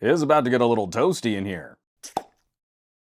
It's about to get a little toasty in here.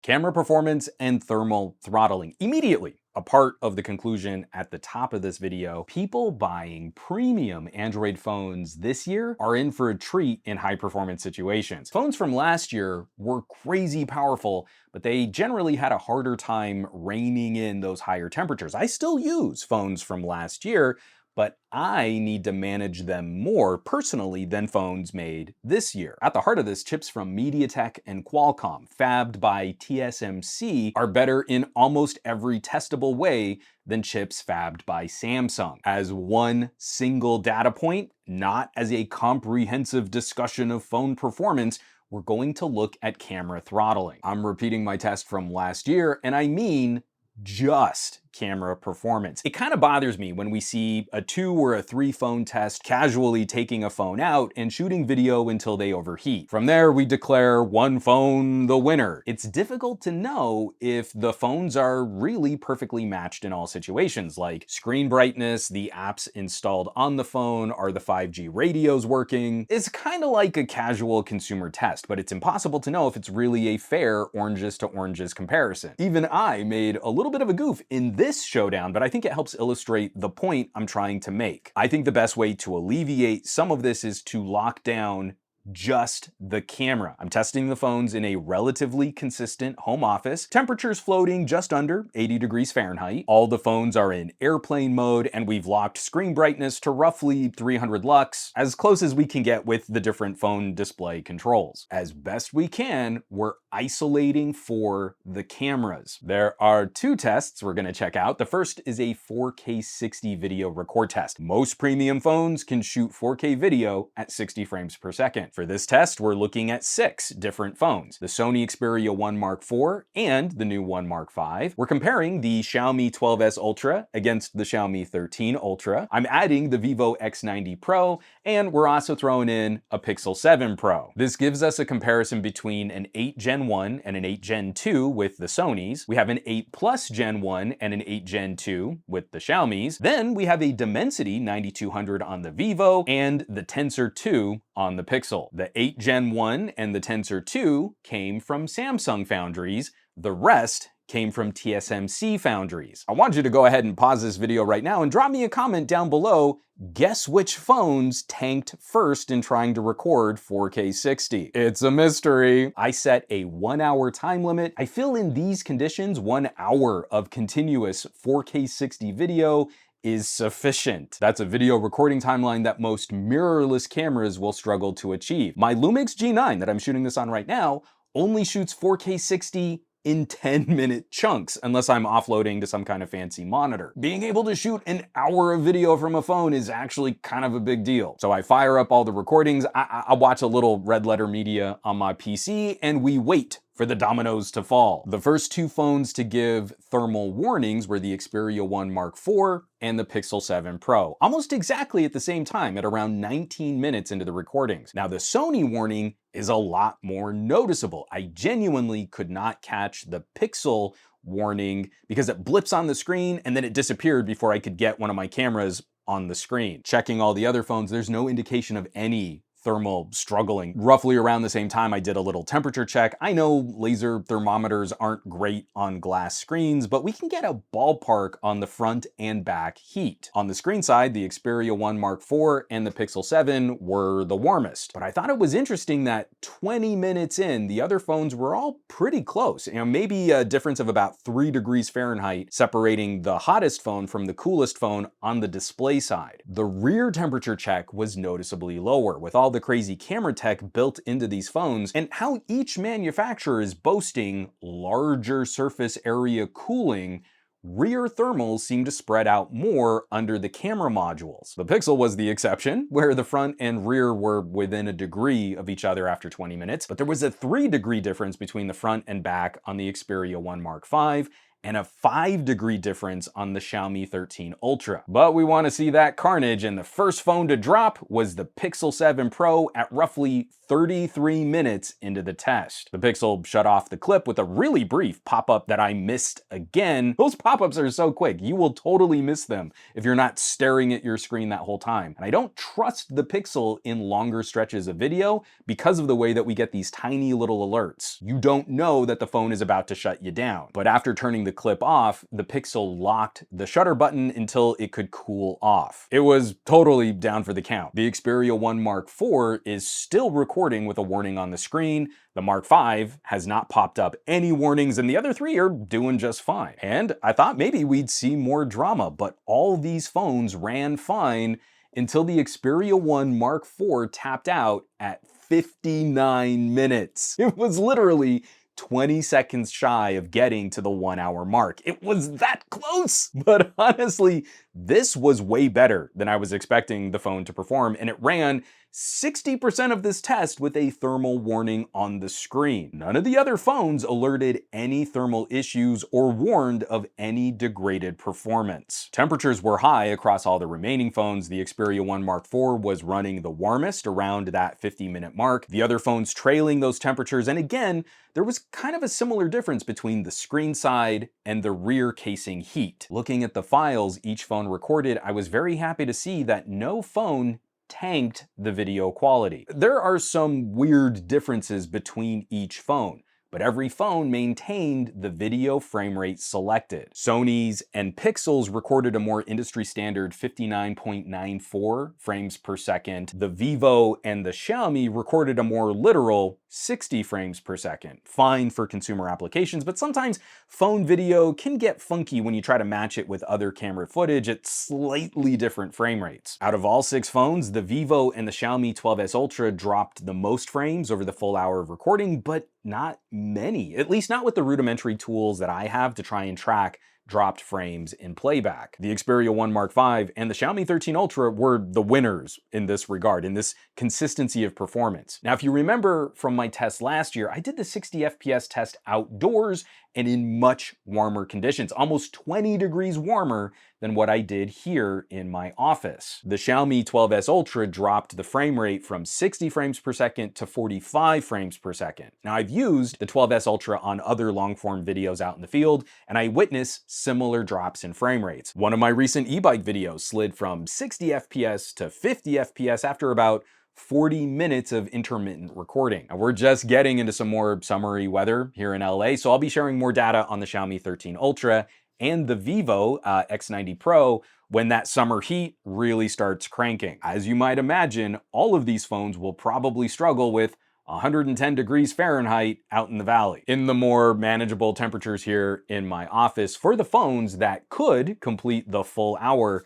Camera performance and thermal throttling. Immediately, a part of the conclusion at the top of this video, people buying premium Android phones this year are in for a treat in high performance situations. Phones from last year were crazy powerful, but they generally had a harder time reining in those higher temperatures. I still use phones from last year, but I need to manage them more personally than phones made this year. At the heart of this, chips from MediaTek and Qualcomm, fabbed by TSMC, are better in almost every testable way than chips fabbed by Samsung. As one single data point, not as a comprehensive discussion of phone performance, we're going to look at camera throttling. I'm repeating my test from last year, and I mean just camera performance. It kind of bothers me when we see a 2 or a 3 phone test casually taking a phone out and shooting video until they overheat. From there, we declare one phone the winner. It's difficult to know if the phones are really perfectly matched in all situations, like screen brightness, the apps installed on the phone, are the 5G radios working? It's kind of like a casual consumer test, but it's impossible to know if it's really a fair oranges to oranges comparison. Even I made a little bit of a goof in this showdown, but I think it helps illustrate the point I'm trying to make. I think the best way to alleviate some of this is to lock down just the camera. I'm testing the phones in a relatively consistent home office. Temperatures floating just under 80 degrees Fahrenheit. All the phones are in airplane mode, and we've locked screen brightness to roughly 300 lux, as close as we can get with the different phone display controls. As best we can, we're isolating for the cameras. There are 2 tests we're gonna check out. The first is a 4K 60 video record test. Most premium phones can shoot 4K video at 60 frames per second. For this test, we're looking at 6 different phones: the Sony XPERIA 1 Mark IV and the new 1 Mark V. We're comparing the Xiaomi 12S Ultra against the Xiaomi 13 Ultra. I'm adding the Vivo X90 Pro, and we're also throwing in a Pixel 7 Pro. This gives us a comparison between an 8 Gen 1 and an 8 Gen 2 with the Sonys. We have an 8 Plus Gen 1 and an 8 Gen 2 with the Xiaomis. Then we have a Dimensity 9200 on the Vivo and the Tensor 2 on the Pixel. The 8 Gen 1 and the Tensor 2 came from Samsung foundries. The rest came from TSMC foundries. I want you to go ahead and pause this video right now and drop me a comment down below. Guess which phones tanked first in trying to record 4K 60? It's a mystery. I set a 1-hour time limit. I feel in these conditions, 1 hour of continuous 4K 60 video is sufficient. That's a video recording timeline that most mirrorless cameras will struggle to achieve. My Lumix G9 that I'm shooting this on right now only shoots 4K 60 in 10-minute chunks, unless I'm offloading to some kind of fancy monitor. Being able to shoot an hour of video from a phone is actually kind of a big deal. So I fire up all the recordings, I watch a little red letter media on my PC, and we wait for the dominoes to fall. The first 2 phones to give thermal warnings were the Xperia 1 Mark IV and the Pixel 7 Pro, almost exactly at the same time at around 19 minutes into the recordings. Now the Sony warning is a lot more noticeable. I genuinely could not catch the Pixel warning because it blips on the screen and then it disappeared before I could get one of my cameras on the screen. Checking all the other phones, there's no indication of any thermal struggling. Roughly around the same time, I did a little temperature check. I know laser thermometers aren't great on glass screens, but we can get a ballpark on the front and back heat. On the screen side, the Xperia 1 Mark IV and the Pixel 7 were the warmest, but I thought it was interesting that 20 minutes in, the other phones were all pretty close. You know, maybe a difference of about 3 degrees Fahrenheit separating the hottest phone from the coolest phone on the display side. The rear temperature check was noticeably lower, with all the crazy camera tech built into these phones and how each manufacturer is boasting larger surface area cooling. Rear thermals seem to spread out more under the camera modules. The Pixel was the exception, where the front and rear were within a degree of each other after 20 minutes, but there was a 3-degree difference between the front and back on the Xperia 1 Mark V and a 5-degree difference on the Xiaomi 13 Ultra. But we want to see that carnage, and the first phone to drop was the Pixel 7 Pro at roughly 33 minutes into the test. The Pixel shut off the clip with a really brief pop-up that I missed again. Those pop-ups are so quick, you will totally miss them if you're not staring at your screen that whole time. And I don't trust the Pixel in longer stretches of video because of the way that we get these tiny little alerts. You don't know that the phone is about to shut you down. But after turning the clip off, the Pixel locked the shutter button until it could cool off. It was totally down for the count. The XPERIA 1 Mark IV is still recording with a warning on the screen. The Mark V has not popped up any warnings, and the other three are doing just fine. And I thought maybe we'd see more drama, but all these phones ran fine until the XPERIA 1 Mark IV tapped out at 59 minutes. It was literally 20 seconds shy of getting to the 1 hour mark. It was that close! But honestly, this was way better than I was expecting the phone to perform, and it ran 60% of this test with a thermal warning on the screen. None of the other phones alerted any thermal issues or warned of any degraded performance. Temperatures were high across all the remaining phones. The XPERIA 1 Mark IV was running the warmest around that 50-minute mark. The other phones trailing those temperatures, and again, there was kind of a similar difference between the screen side and the rear casing heat. Looking at the files each phone recorded, I was very happy to see that no phone tanked the video quality. There are some weird differences between each phone, but every phone maintained the video frame rate selected. Sony's and Pixel's recorded a more industry standard 59.94 frames per second. The Vivo and the Xiaomi recorded a more literal 60 frames per second. Fine for consumer applications, but sometimes phone video can get funky when you try to match it with other camera footage at slightly different frame rates. Out of all 6 phones, the Vivo and the Xiaomi 12S Ultra dropped the most frames over the full hour of recording, but not many, at least not with the rudimentary tools that I have to try and track dropped frames in playback. The XPERIA 1 Mark V and the Xiaomi 13 Ultra were the winners in this regard, in this consistency of performance. Now, if you remember from my test last year, I did the 60 FPS test outdoors and in much warmer conditions, almost 20 degrees warmer than what I did here in my office. The Xiaomi 12S Ultra dropped the frame rate from 60 frames per second to 45 frames per second. Now, I've used the 12S Ultra on other long-form videos out in the field, and I witnessed similar drops in frame rates. One of my recent e-bike videos slid from 60 FPS to 50 FPS after about 40 minutes of intermittent recording. Now, we're just getting into some more summery weather here in LA, so I'll be sharing more data on the Xiaomi 13 Ultra and the Vivo X90 Pro when that summer heat really starts cranking. As you might imagine, all of these phones will probably struggle with 110 degrees Fahrenheit out in the valley. In the more manageable temperatures here in my office, for the phones that could complete the full hour,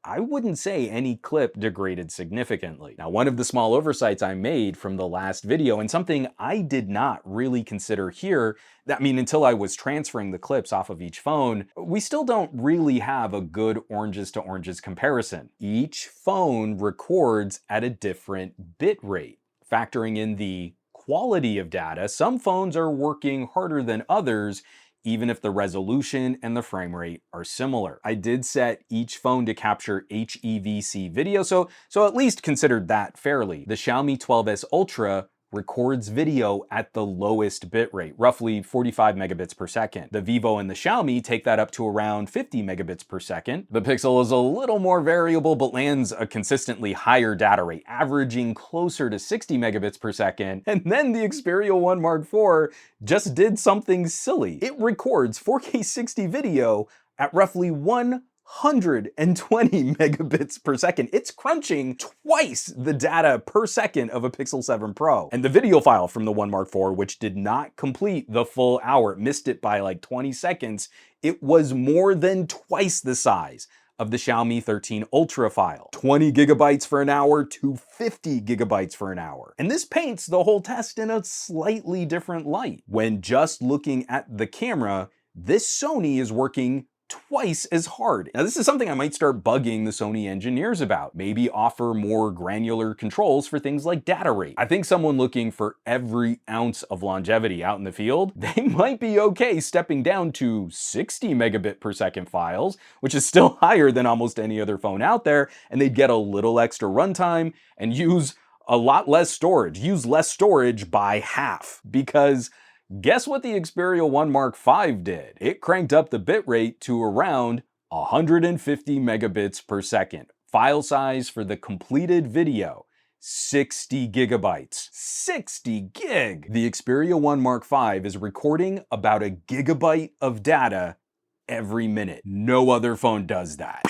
I wouldn't say any clip degraded significantly. Now, one of the small oversights I made from the last video, and something I did not really consider here, until I was transferring the clips off of each phone, we still don't really have a good oranges to oranges comparison. Each phone records at a different bit rate. Factoring in the quality of data, some phones are working harder than others, even if the resolution and the frame rate are similar. I did set each phone to capture HEVC video, so at least considered that fairly. The Xiaomi 12S Ultra records video at the lowest bitrate, roughly 45 megabits per second. The Vivo and the Xiaomi take that up to around 50 megabits per second. The Pixel is a little more variable, but lands a consistently higher data rate, averaging closer to 60 megabits per second. And then the XPERIA 1 Mark IV just did something silly. It records 4K 60 video at roughly 120 megabits per second. It's crunching twice the data per second of a Pixel 7 Pro. And the video file from the 1 Mark IV, which did not complete the full hour, it missed it by like 20 seconds, it was more than twice the size of the Xiaomi 13 Ultra file. 20 gigabytes for an hour to 50 gigabytes for an hour. And this paints the whole test in a slightly different light. When just looking at the camera, this Sony is working twice as hard. Now, this is something I might start bugging the Sony engineers about. Maybe offer more granular controls for things like data rate. I think someone looking for every ounce of longevity out in the field, they might be okay stepping down to 60 megabit per second files, which is still higher than almost any other phone out there, and they'd get a little extra runtime and use a lot less storage. Use less storage by half, because guess what the Xperia 1 Mark V did? It cranked up the bitrate to around 150 megabits per second. File size for the completed video, 60 gigabytes. 60 gig! The Xperia 1 Mark V is recording about a gigabyte of data every minute. No other phone does that.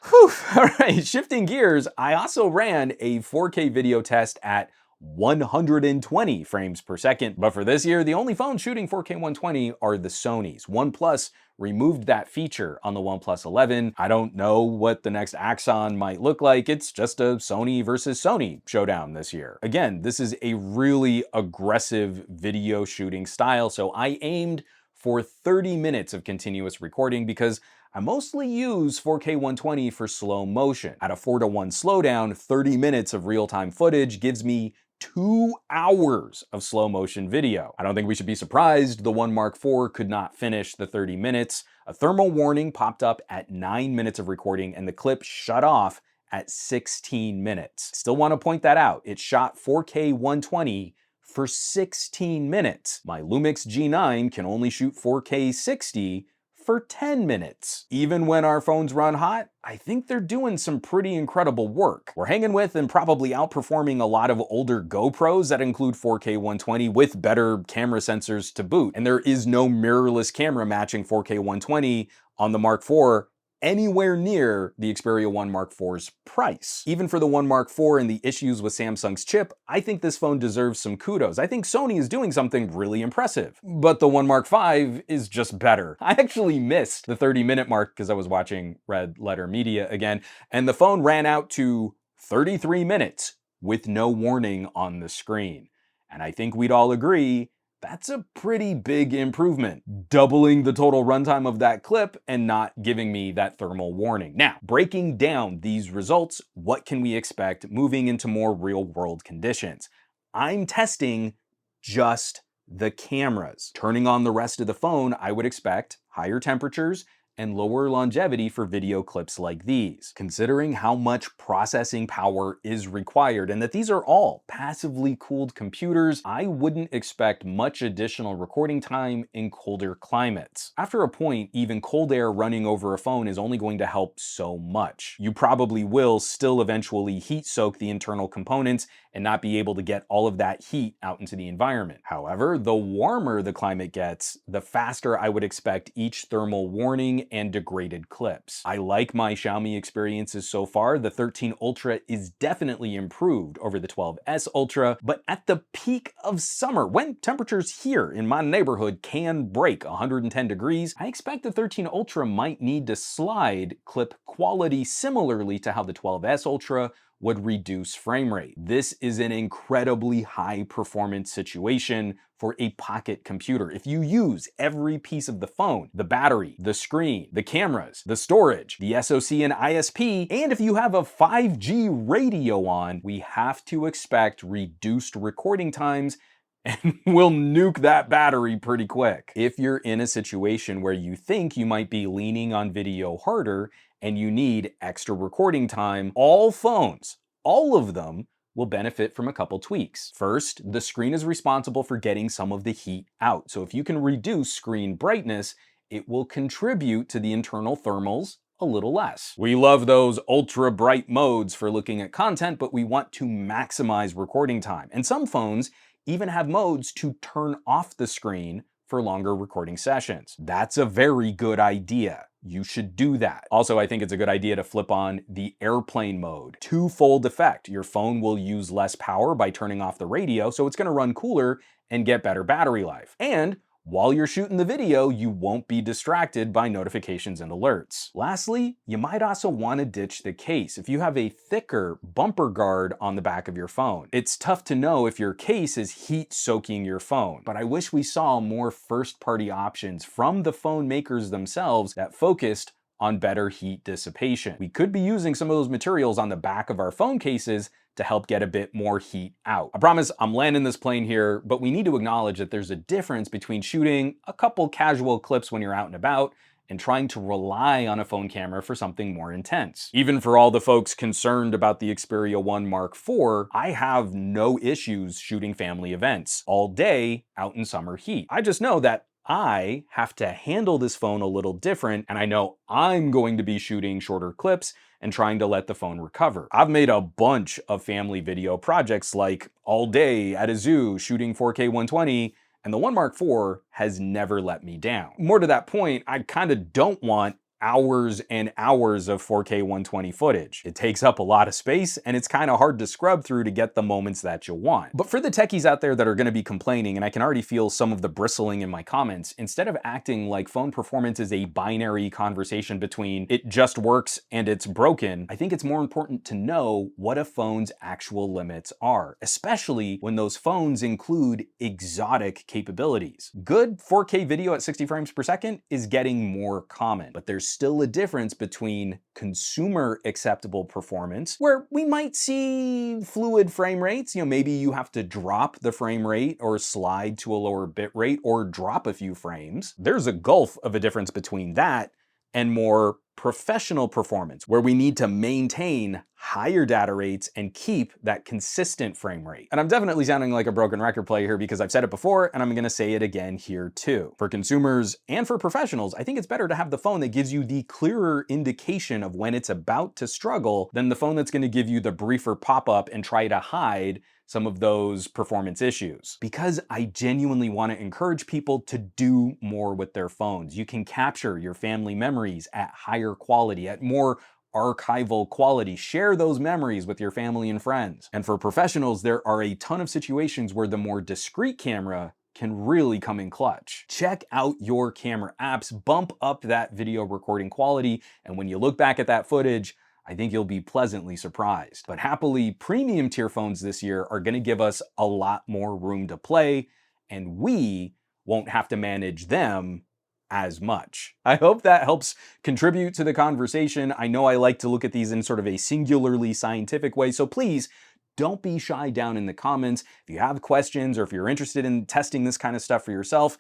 Whew. All right, shifting gears, I also ran a 4K video test at 120 frames per second. But for this year, the only phones shooting 4K 120 are the Sonys. OnePlus removed that feature on the OnePlus 11. I don't know what the next Axon might look like. It's just a Sony versus Sony showdown this year. Again, this is a really aggressive video shooting style, so I aimed for 30 minutes of continuous recording because I mostly use 4K 120 for slow motion. At a 4:1 slowdown, 30 minutes of real-time footage gives me 2 hours of slow motion video. I don't think we should be surprised the 1 Mark IV could not finish the 30 minutes. A thermal warning popped up at 9 minutes of recording and the clip shut off at 16 minutes. Still want to point that out. It shot 4K 120 for 16 minutes. My Lumix G9 can only shoot 4K 60 for 10 minutes. Even when our phones run hot, I think they're doing some pretty incredible work. We're hanging with and probably outperforming a lot of older GoPros that include 4K 120 with better camera sensors to boot. And there is no mirrorless camera matching 4K 120 on the Mark IV anywhere near the Xperia 1 Mark IV's price. Even for the 1 Mark IV and the issues with Samsung's chip, I think this phone deserves some kudos. I think Sony is doing something really impressive. But the 1 Mark V is just better. I actually missed the 30-minute mark because I was watching Red Letter Media again, and the phone ran out to 33 minutes with no warning on the screen. And I think we'd all agree that's a pretty big improvement, doubling the total runtime of that clip and not giving me that thermal warning. Now, breaking down these results, what can we expect moving into more real-world conditions? I'm testing just the cameras. Turning on the rest of the phone, I would expect higher temperatures and lower longevity for video clips like these. Considering how much processing power is required and that these are all passively cooled computers, I wouldn't expect much additional recording time in colder climates. After a point, even cold air running over a phone is only going to help so much. You probably will still eventually heat soak the internal components and not be able to get all of that heat out into the environment. However, the warmer the climate gets, the faster I would expect each thermal warning and degraded clips. I like my Xiaomi experiences so far. The 13 Ultra is definitely improved over the 12S Ultra, but at the peak of summer, when temperatures here in my neighborhood can break 110 degrees, I expect the 13 Ultra might need to slide clip quality similarly to how the 12S Ultra would reduce frame rate. This is an incredibly high performance situation for a pocket computer. If you use every piece of the phone, the battery, the screen, the cameras, the storage, the SoC and ISP, and if you have a 5G radio on, we have to expect reduced recording times and we'll nuke that battery pretty quick. If you're in a situation where you think you might be leaning on video harder and you need extra recording time, all phones, all of them, will benefit from a couple tweaks. First, the screen is responsible for getting some of the heat out. So if you can reduce screen brightness, it will contribute to the internal thermals a little less. We love those ultra bright modes for looking at content, but we want to maximize recording time. And some phones even have modes to turn off the screen for longer recording sessions. That's a very good idea. You should do that. Also, I think it's a good idea to flip on the airplane mode. Twofold effect. Your phone will use less power by turning off the radio, so it's gonna run cooler and get better battery life. And While you're shooting the video, you won't be distracted by notifications and alerts. Lastly, you might also want to ditch the case if you have a thicker bumper guard on the back of your phone. It's tough to know if your case is heat soaking your phone, but I wish we saw more first-party options from the phone makers themselves that focused on better heat dissipation. We could be using some of those materials on the back of our phone cases to help get a bit more heat out. I promise I'm landing this plane here, but we need to acknowledge that there's a difference between shooting a couple casual clips when you're out and about and trying to rely on a phone camera for something more intense. Even for all the folks concerned about the Xperia 1 Mark IV, I have no issues shooting family events all day out in summer heat. I just know that I have to handle this phone a little different, and I know I'm going to be shooting shorter clips and trying to let the phone recover. I've made a bunch of family video projects like all day at a zoo shooting 4K 120, and the 1 Mark IV has never let me down. More to that point, I kind of don't want hours and hours of 4K 120 footage. It takes up a lot of space and it's kind of hard to scrub through to get the moments that you want. But for the techies out there that are going to be complaining, and I can already feel some of the bristling in my comments, instead of acting like phone performance is a binary conversation between it just works and it's broken, I think it's more important to know what a phone's actual limits are, especially when those phones include exotic capabilities. Good 4K video at 60 frames per second is getting more common, but there's still a difference between consumer acceptable performance, where we might see fluid frame rates. Maybe you have to drop the frame rate or slide to a lower bit rate or drop a few frames. There's a gulf of a difference between that and more professional performance, where we need to maintain higher data rates and keep that consistent frame rate. And I'm definitely sounding like a broken record player here because I've said it before and I'm gonna say it again here too. For consumers and for professionals, I think it's better to have the phone that gives you the clearer indication of when it's about to struggle than the phone that's gonna give you the briefer pop-up and try to hide some of those performance issues. Because I genuinely want to encourage people to do more with their phones. You can capture your family memories at higher quality, at more archival quality. Share those memories with your family and friends. And for professionals, there are a ton of situations where the more discreet camera can really come in clutch. Check out your camera apps, bump up that video recording quality, and when you look back at that footage, I think you'll be pleasantly surprised. But happily, premium tier phones this year are going to give us a lot more room to play, and we won't have to manage them as much. I hope that helps contribute to the conversation. I know I like to look at these in sort of a singularly scientific way, so please don't be shy down in the comments. If you have questions or if you're interested in testing this kind of stuff for yourself,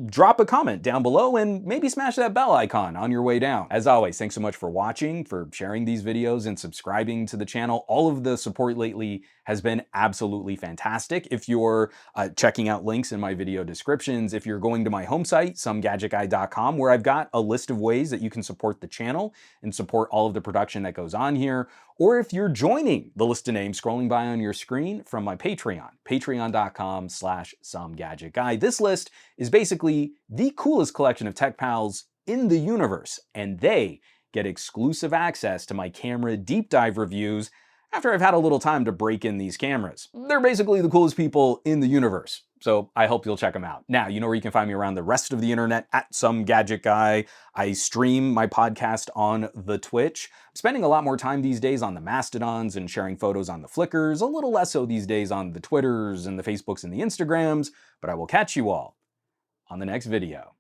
drop a comment down below and maybe smash that bell icon on your way down. As always, thanks so much for watching, for sharing these videos and subscribing to the channel. All of the support lately has been absolutely fantastic. If you're checking out links in my video descriptions, if you're going to my home site, SomeGadgetGuy.com, where I've got a list of ways that you can support the channel and support all of the production that goes on here, or if you're joining the list of names scrolling by on your screen from my Patreon, patreon.com/SomeGadgetGuy. This list is basically the coolest collection of tech pals in the universe, and they get exclusive access to my camera deep dive reviews after I've had a little time to break in these cameras. They're basically the coolest people in the universe, so I hope you'll check them out. Now, you know where you can find me around the rest of the internet, at SomeGadgetGuy. I stream my podcast on the Twitch. I'm spending a lot more time these days on the Mastodons and sharing photos on the Flickrs, a little less so these days on the Twitters and the Facebooks and the Instagrams, but I will catch you all on the next video.